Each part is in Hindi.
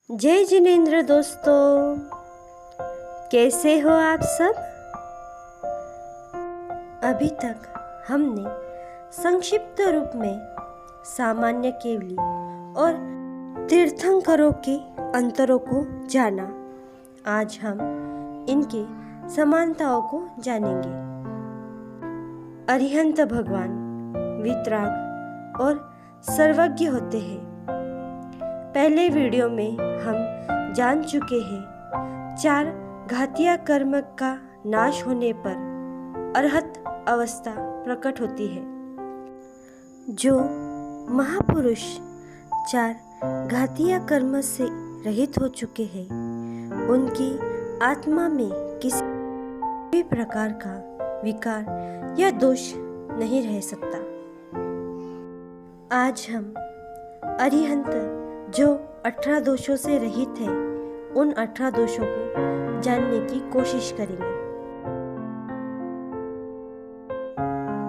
जय जिनेंद्र दोस्तों, कैसे हो आप सब। अभी तक हमने संक्षिप्त रूप में सामान्य केवली और तीर्थंकरों के अंतरों को जाना। आज हम इनके समानताओं को जानेंगे। अरिहंत भगवान वितराग और सर्वज्ञ होते हैं। पहले वीडियो में हम जान चुके हैं 4 घातीय कर्म का नाश होने पर अरहत अवस्था प्रकट होती है। जो महापुरुष 4 घातीय कर्म से रहित हो चुके हैं, उनकी आत्मा में किसी भी प्रकार का विकार या दोष नहीं रह सकता। आज हम अरिहंत जो 18 दोषों से रहित है, उन 18 दोषों को जानने की कोशिश करेंगे।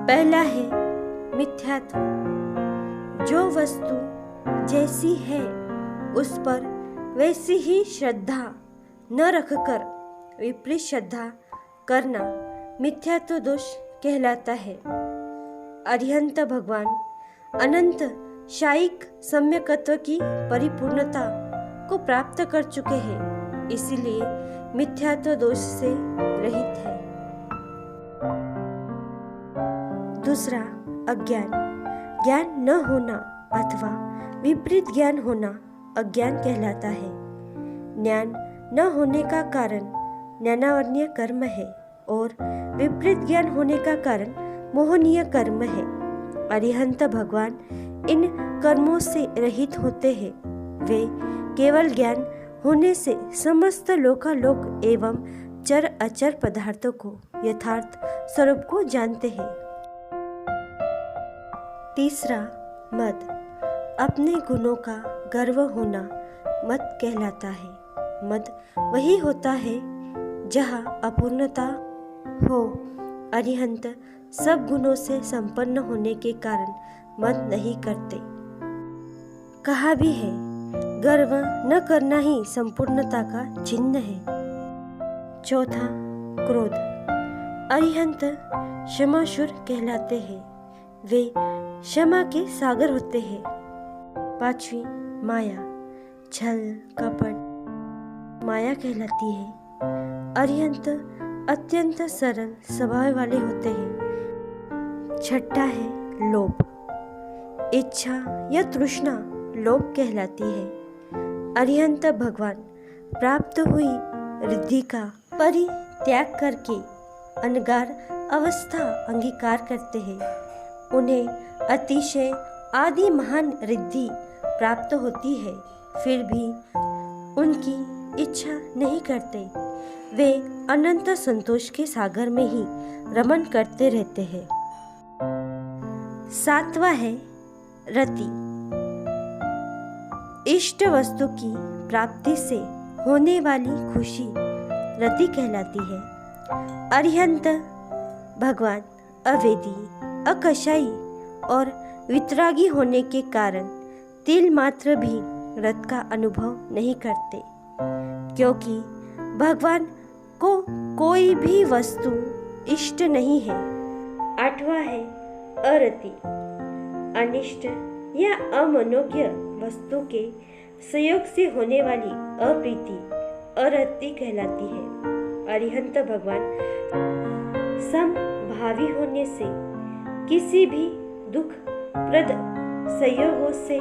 पहला है मिथ्यात्व। जो वस्तु जैसी है उस पर वैसी ही श्रद्धा न रखकर विपरीत श्रद्धा करना मिथ्यात्व दोष कहलाता है। अरिहंत भगवान अनंत शायिक सम्यकत्व की परिपूर्णता को प्राप्त कर चुके हैं, इसीलिए मिथ्यात्व दोष से रहित है। दूसरा, अज्ञान। ज्ञान न होना अथवा विपरीत ज्ञान होना अज्ञान कहलाता है। ज्ञान न होने का कारण ज्ञानावरणीय कर्म है और विपरीत ज्ञान होने का कारण मोहनीय कर्म है। अरिहंत भगवान इन कर्मों से रहित होते हैं। वे केवल ज्ञान होने से समस्त लोकालोक एवं चर अचर पदार्थों को यथार्थ स्वरूप को जानते हैं। तीसरा, मद। अपने गुणों का गर्व होना मद कहलाता है। मद वही होता है जहाँ अपूर्णता हो। अरिहंत सब गुणों से संपन्न होने के कारण मद नहीं करते। कहा भी है, गर्व न करना ही संपूर्णता का चिन्ह है। चौथा, क्रोध। अरिहंत क्षमाशूर कहलाते हैं। वे क्षमा के सागर होते हैं। पांचवी, माया। छल कपट माया कहलाती है। अरिहंत अत्यंत सरल स्वभाव वाले होते हैं। छठा है लोभ। इच्छा या तृष्णा लोभ कहलाती है। अरिहंत भगवान प्राप्त हुई रिद्धि का परित्याग करके अनगार अवस्था अंगीकार करते हैं। उन्हें अतिशय आदि महान रिद्धि प्राप्त होती है, फिर भी उनकी इच्छा नहीं करते। वे अनंत संतोष के सागर में ही रमन करते रहते हैं। सातवां है रति। इष्ट वस्तु की प्राप्ति से होने वाली खुशी रति कहलाती है। अरिहंत भगवान अवेदी, अकशाई और वितरागी होने के कारण तिल मात्र भी रत का अनुभव नहीं करते, क्योंकि भगवान को कोई भी वस्तु इष्ट नहीं है। आठवां है अरति। अनिष्ट या अमनोज्ञ वस्तु के संयोग से होने वाली अप्रीति अरति कहलाती है। अरिहंत भगवान समभावी होने से किसी भी दुखप्रद संयोगों से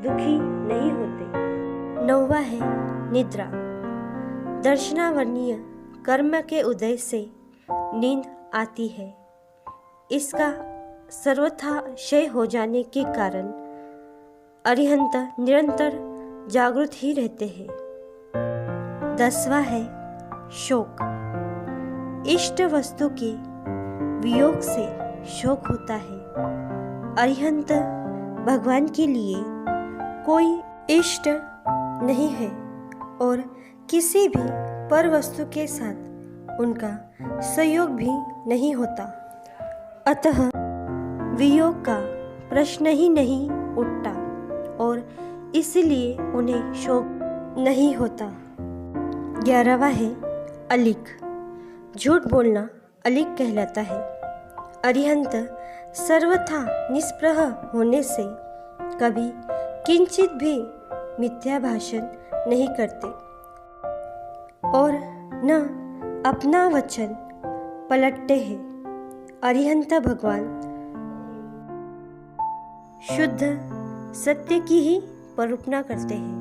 दुखी नहीं होते। नौवां है निद्रा। दर्शनावरणीय कर्म के उदय से नींद आती है। इसका सर्वथा क्षय हो जाने के कारण अरिहंत निरंतर जागृत ही रहते हैं। 10वां है शोक। इष्ट वस्तु के वियोग से शोक होता है। अरिहंत भगवान के लिए कोई इष्ट नहीं है और किसी भी पर वस्तु के साथ उनका संयोग भी नहीं होता, अतः वियोग का प्रश्न ही नहीं उठता और इसलिए उन्हें शोक नहीं होता। 11वां है अलिक। झूठ बोलना अलिक कहलाता है। अरिहंत सर्वथा निष्प्रह होने से कभी किंचित भी मिथ्या भाषण नहीं करते और न अपना वचन पलटते हैं। अरिहंत भगवान शुद्ध सत्य की ही परूपना करते हैं।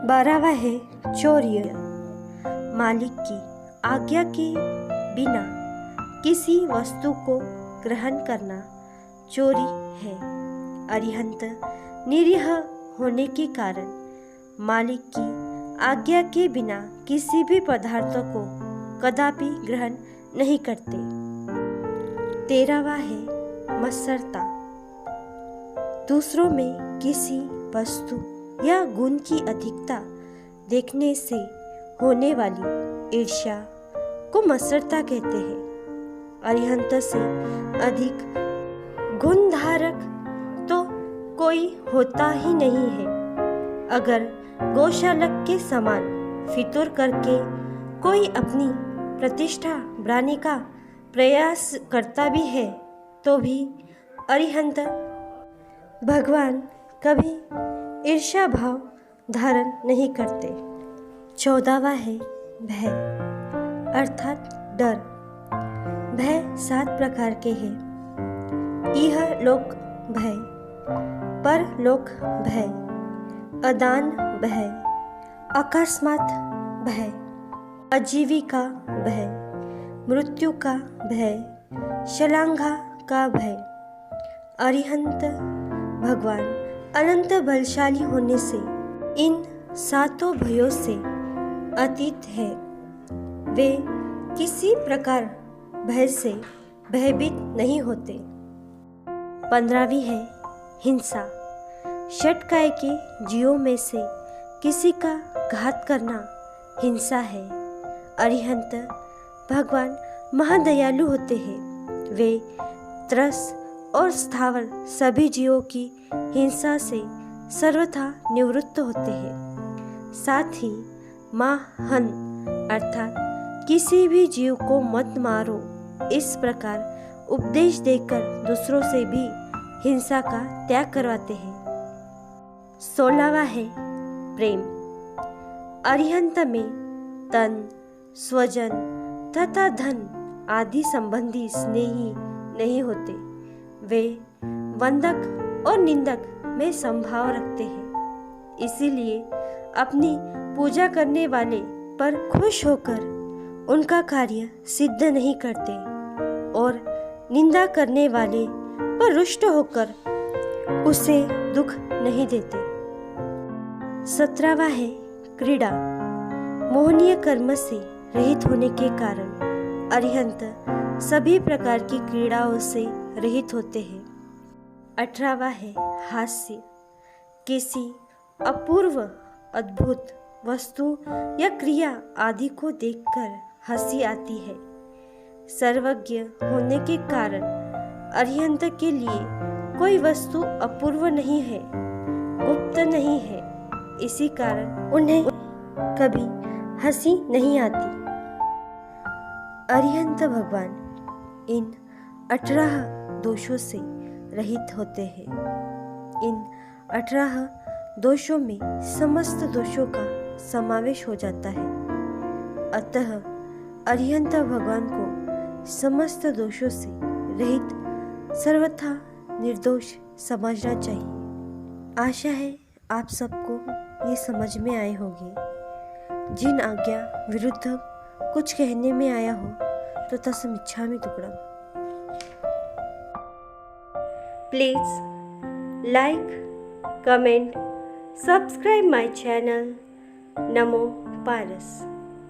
12वां है चौर्य। मालिक की आज्ञा के बिना किसी वस्तु को ग्रहण करना चोरी है। अरिहंत निरीह होने के कारण मालिक की आज्ञा के बिना किसी भी पदार्थ को कदापि ग्रहण नहीं करते। 13वां है मत्सरता। दूसरों में किसी वस्तु या गुण की अधिकता देखने से होने वाली ईर्ष्या को मत्सरता कहते हैं। अरिहंत से अधिक गुणधारक तो कोई होता ही नहीं है। अगर गौशालक के समान फितूर करके कोई अपनी प्रतिष्ठा बढ़ाने का प्रयास करता भी है तो भी अरिहंत भगवान कभी ईर्ष्या भाव धारण नहीं करते। 14वां है भय अर्थात डर। भय 7 प्रकार के हैं। इह लोक भय, परलोक भय, अदान भय, अकस्मात भय, आजीविका भय, मृत्यु का भय, शलांघा का भय। अरिहंत भगवान अनंत बलशाली होने से इन 7 भयों से अतीत है। वे किसी प्रकार भय से भयभीत नहीं होते। 15वीं है हिंसा। षटकाय के जीवों में से किसी का घात करना हिंसा है। अरिहंत भगवान महादयालु होते हैं। वे त्रस और स्थावर सभी जीवों की हिंसा से सर्वथा निवृत्त होते हैं। साथ ही माहन अर्थात किसी भी जीव को मत मारो इस प्रकार उपदेश देकर दूसरों से भी हिंसा का त्याग करवाते हैं। 16वां है प्रेम। अरिहंत में तन, स्वजन तथा धन आदि संबंधी स्नेही नहीं होते। वे वंदक और निंदक में संभाव रखते हैं। इसीलिए अपनी पूजा करने वाले पर खुश होकर उनका कार्य सिद्ध नहीं करते और निंदा करने वाले पर रुष्ट होकर उसे दुख नहीं देते। 17वां है क्रीड़ा। मोहनीय कर्म से रहित होने के कारण अरिहंत सभी प्रकार की क्रीड़ाओं से रहित होते हैं। 18वां है हास्य। किसी अपूर्व अद्भुत वस्तु या क्रिया आदि को देखकर हंसी आती है। सर्वज्ञ होने के कारण अरिहंत के लिए कोई वस्तु अपूर्व नहीं है, गुप्त नहीं है। इसी कारण उन्हें कभी हंसी नहीं आती। अरिहंत भगवान इन 18 दोषों से रहित होते हैं। इन 18 दोषों में समस्त दोषों का समावेश हो जाता है। अतः अरिहंत भगवान को समस्त दोषों से रहित सर्वथा निर्दोष समझना चाहिए। आशा है आप सबको ये समझ में आए होंगे। जिन आज्ञा विरुद्ध कुछ कहने में आया हो तो तस्मिच्छामि तुकड़म। Please like, comment, subscribe my channel नमो पारस।